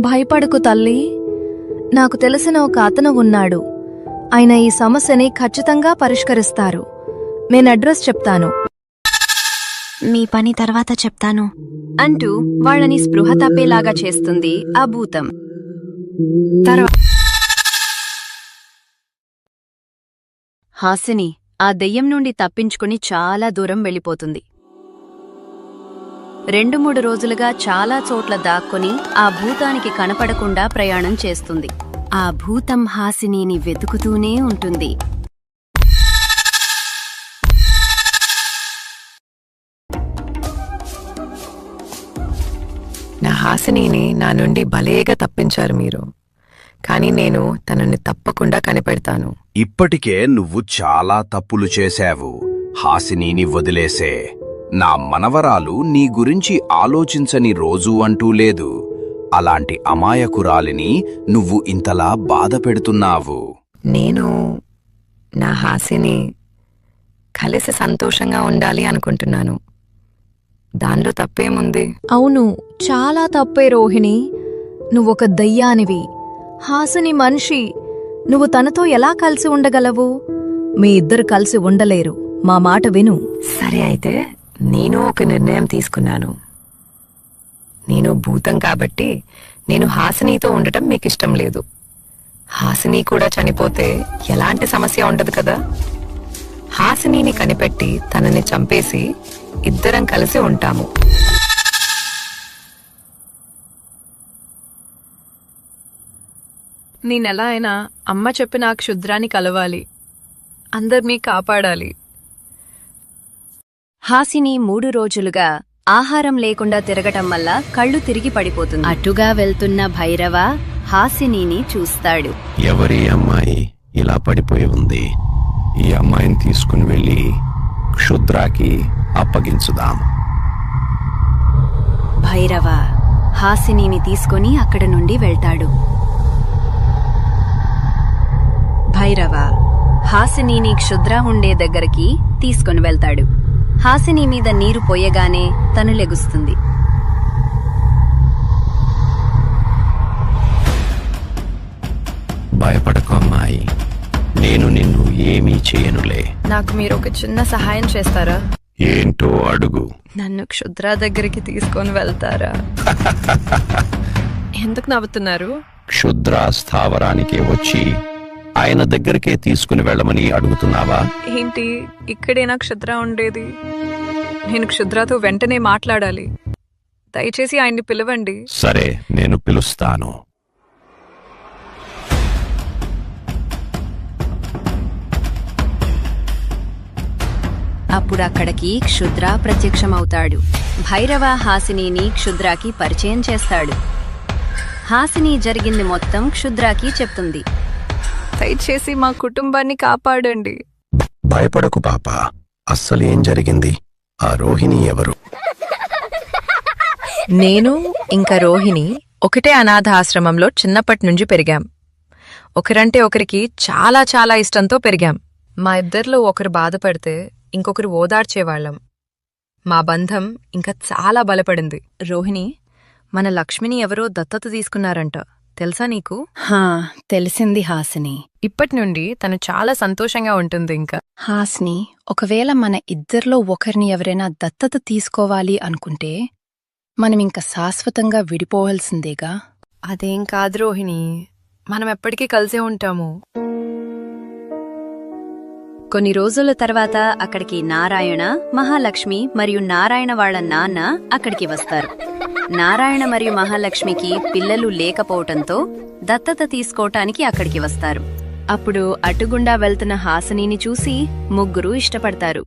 భయపడకు తల్లి, నాకు తెలిసిన ఒక అతను ఉన్నాడు. ఆయన ఈ సమస్యని ఖచ్చితంగా పరిష్కరిస్తారు. నేను అడ్రస్ చెప్తాను. మీ పని తర్వాత చెప్తాను అంటూ వాళ్ళని స్పృహ తప్పేలాగా చేస్తుంది ఆ భూతం. హాసిని ఆ దెయ్యం నుండి తప్పించుకుని చాలా దూరం వెళ్ళిపోతుంది. 2-3 రోజులుగా చాలా చోట్ల దాక్కుని ఆ భూతానికి కనపడకుండా ప్రయాణం చేస్తుంది. ఆ భూతం హాసినిని వెతుకుతూనే ఉంటుంది. నా హాసినిని నా నుండి భలేగా తప్పించారు మీరు, కానీ నేను తనని తప్పకుండా కనిపెడతాను. ఇప్పటికే నువ్వు చాలా తప్పులు చేశావు. హాసినిని వదిలేసే. నా మనవరాలు నీ గురించి ఆలోచించని రోజు అంటూ లేదు. అలాంటి అమాయకురాలిని నువ్వు ఇంతలా బాధ పెడుతున్నావు. నేను నా హాసిని కలిసి సంతోషంగా ఉండాలి అనుకుంటున్నాను. దానిలో తప్పేముంది? అవును, చాలా తప్పే రోహిణి. నువ్వొక దయ్యానివి, హాసిని మనిషి. నువ్వు తనతో ఎలా కలిసి ఉండగలవు? మీ ఇద్దరు కలిసి ఉండలేరు. మా మాట విను. సరే, అయితే నేను ఒక నిర్ణయం తీసుకున్నాను. నేను భూతం కాబట్టి నేను హాసినితో ఉండటం మీకు ఇష్టం లేదు. హాసిని కూడా చనిపోతే ఎలాంటి సమస్య ఉండదు కదా. హాసినిని కనిపెట్టి తనని చంపేసి ఇద్దరం కలిసి ఉంటాము. నేనెలా అయినా అమ్మ చెప్పిన ఆ క్షుద్రాన్ని కలవాలి, అందర్నీ కాపాడాలి. హాసిని 3 రోజులుగా ఆహారం లేకుండా తిరగటం వల్ల కళ్ళు తిరిగి పడిపోతుంది. అటుగా వెళ్తున్న భైరవ హాసినిని చూస్తాడు. ఎవరి అమ్మాయి ఇలా పడిపోయి ఉంది? ఈ అమ్మాయిని తీసుకుని వెళ్ళి క్షుద్రాకి అప్పగించుదాం. భైరవ హాసినిని తీసుకుని అక్కడ నుండి వెళ్తాడు. భైరవ హాసినిని క్షుద్ర ఉండే దగ్గరికి తీసుకుని వెళ్తాడు. హాసిని మీద నీరు పోయగానే తను లెగుస్తుంది. భయపడకు అమ్మాయి, నేను నిన్ను ఏమీ చేయనులే. నాకు మీరు ఒక చిన్న సహాయం చేస్తారా? ఏంటో అడుగు. నన్ను క్షుద్ర దగ్గరికి తీసుకొని వెళ్తారా? ఎందుకు నవ్వుతున్నారు? క్షుద్ర స్థావరానికి వచ్చి ఆయన దగ్గరికే తీసుకుని వెళ్ళమని అడుగుతున్నావా? ఏంటి, ఇక్కడేనా క్షుద్ర ఉండేది? నేను క్షుద్రతో వెంటనే మాట్లాడాలి. దయచేసి ఆయన్ని పిలవండి. సరే, నేను పిలుస్తాను. అప్పుడు అక్కడికి క్షుద్ర ప్రత్యక్షమవుతాడు. భైరవ హాసినిని క్షుద్రాకి పరిచయం చేస్తాడు. హాసిని జరిగింది మొత్తం క్షుద్రాకి చెప్తుంది. దయచేసి మా కుటుంబాన్ని కాపాడండి. భయపడకు పాప, అస్సలు ఏం జరిగింది? ఆ రోహిణి ఎవరు? నేను ఇంకా రోహిణి ఒకటే అనాథ ఆశ్రమంలో చిన్నప్పటి నుంచి పెరిగాం. ఒకరంటే ఒకరికి చాలా చాలా ఇష్టంతో పెరిగాం. మా ఇద్దరిలో ఒకరు బాధపడితే ఇంకొకరు ఓదార్చేవాళ్లం. మా బంధం ఇంకా చాలా బలపడింది. రోహిణి, మన లక్ష్మిని ఎవరో దత్తత తీసుకున్నారంట, తెలుసా నీకు? తెలిసింది హాసిని. ఇప్పటి నుండి తను చాలా సంతోషంగా ఉంటుంది. ఇంకా హాసిని, ఒకవేళ మన ఇద్దరిలో ఒకరిని ఎవరైనా దత్తత తీసుకోవాలి అనుకుంటే మనమింక శాశ్వతంగా విడిపోవాల్సిందేగా. అదేం కాదు రోహిణి, మనం ఎప్పటికీ కలిసే ఉంటాము. కొన్ని రోజుల తర్వాత అక్కడికి నారాయణ, మహాలక్ష్మి మరియు నారాయణ వాళ్ల నాన్న అక్కడికి వస్తారు. నారాయణ మరియు మహాలక్ష్మికి పిల్లలు లేకపోవటంతో దత్తత తీసుకోవటానికి అక్కడికి వస్తారు. అప్పుడు అటుగుండా వెళ్తున్న హాసినిని చూసి ముగ్గురు ఇష్టపడతారు.